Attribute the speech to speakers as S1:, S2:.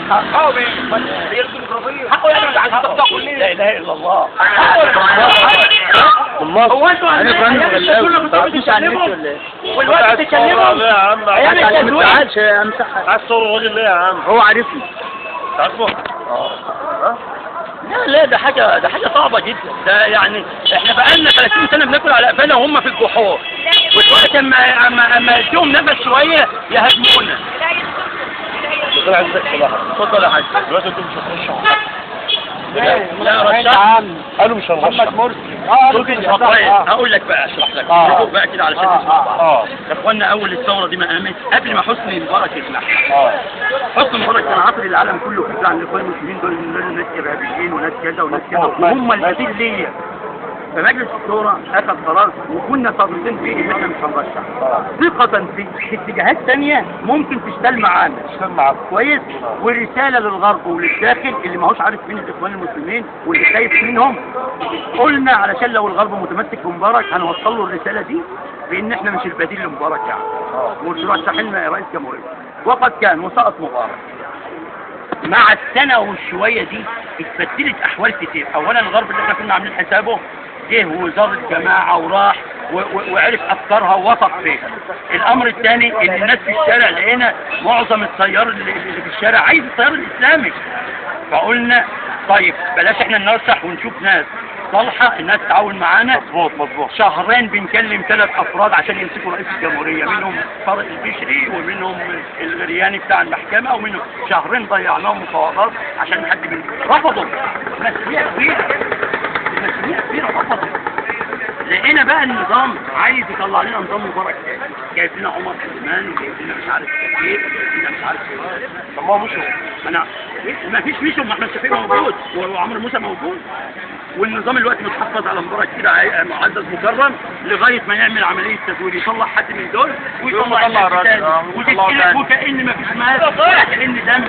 S1: حقه هي الديمقراطيه حقه يعني عايز تفتحوا ليه؟
S2: لا اله الا الله.
S1: هو انتوا كلكم بتتكلموا والوقت بتتكلموا
S2: يا عم
S1: ايام التزوير
S2: عايز صور الراجل ليه يا عم؟
S3: هو عارفني.
S2: تعرفه؟
S4: لا ده حاجة صعبة جدا. ده يعني احنا بقالنا 30 سنة بناكل على قفانا وهم في الجحور، ودلوقتي اما يديهم نفس شوية يهاجمونا.
S2: دكتور عزك صلاح
S4: اتفضل يا حاج.
S2: دلوقتي انتوا مش هترشحوا حد.
S4: لا رشح
S2: قالوا مش هنرشح.
S3: محمد مرسي.
S4: هقول لك بقى، اشرح لك نشوف بقى كده علشان نسمع بعض. يا اخوانا، اول الثوره دي ما قامت قبل ما حسني مبارك يسمح. حسني مبارك كان عاطل العالم كله فكره عن الاخوان المسلمين دول ناس ارهابيين وناس كذا وناس كذا وهم البديل ليا. فمجلس الشورى اخذ قرار وكنا صادقين فيه ان احنا مش هنرشح، ثقة في اتجاهات ثانية ممكن تشتغل معانا. كويس. ورسالة للغرب وللداخل اللي ماهوش عارف مين الاخوان المسلمين واللي خايف منهم، قلنا علشان لو الغرب متمسك بمبارك هنوصل له الرسالة دي بان احنا مش البديل لمبارك يعني. ورشح لنا رئيس جمهورية وقد كان وسقط مبارك. مع السنة والشوية دي اتبدلت احوال كتير. اولا الغرب اللي احنا كنا عاملين حسابه جه وزار الجماعة وراح وعرف افكارها ووثق فيها. الامر الثاني ان الناس في الشارع لقينا معظم التيار اللي في الشارع عايز التيار الاسلامي، فقلنا طيب بلاش احنا نرشح ونشوف ناس صالحة الناس تعاون معانا.
S2: مظبوط.
S4: شهرين بنكلم 3 افراد عشان يمسكوا رئيس الجمهورية، منهم طارق البشري ومنهم الغرياني بتاع المحكمة ومنهم شهرين ضيعناهم مفاوضات عشان حد من رفضوا. مسؤولية كبيرة رفضوا. لقينا بقى النظام عايز يطلع لنا نظام مبارك تاني، جايب لنا عمر سليمان وجايب لنا مش عارف ايه وجايب لنا مش عارف ايه.
S2: طب ما هو مشوا.
S4: ما فيش مشوا، ما احنا الشفيق موجود وعمرو موسى موجود، والنظام الوقت متحفظ على مبارك كده معزز مكرم لغايه ما يعمل عمليه تدوير، يطلع حد من دول ويطلع الناس تاني وكأن ما فيش مال وكأن دم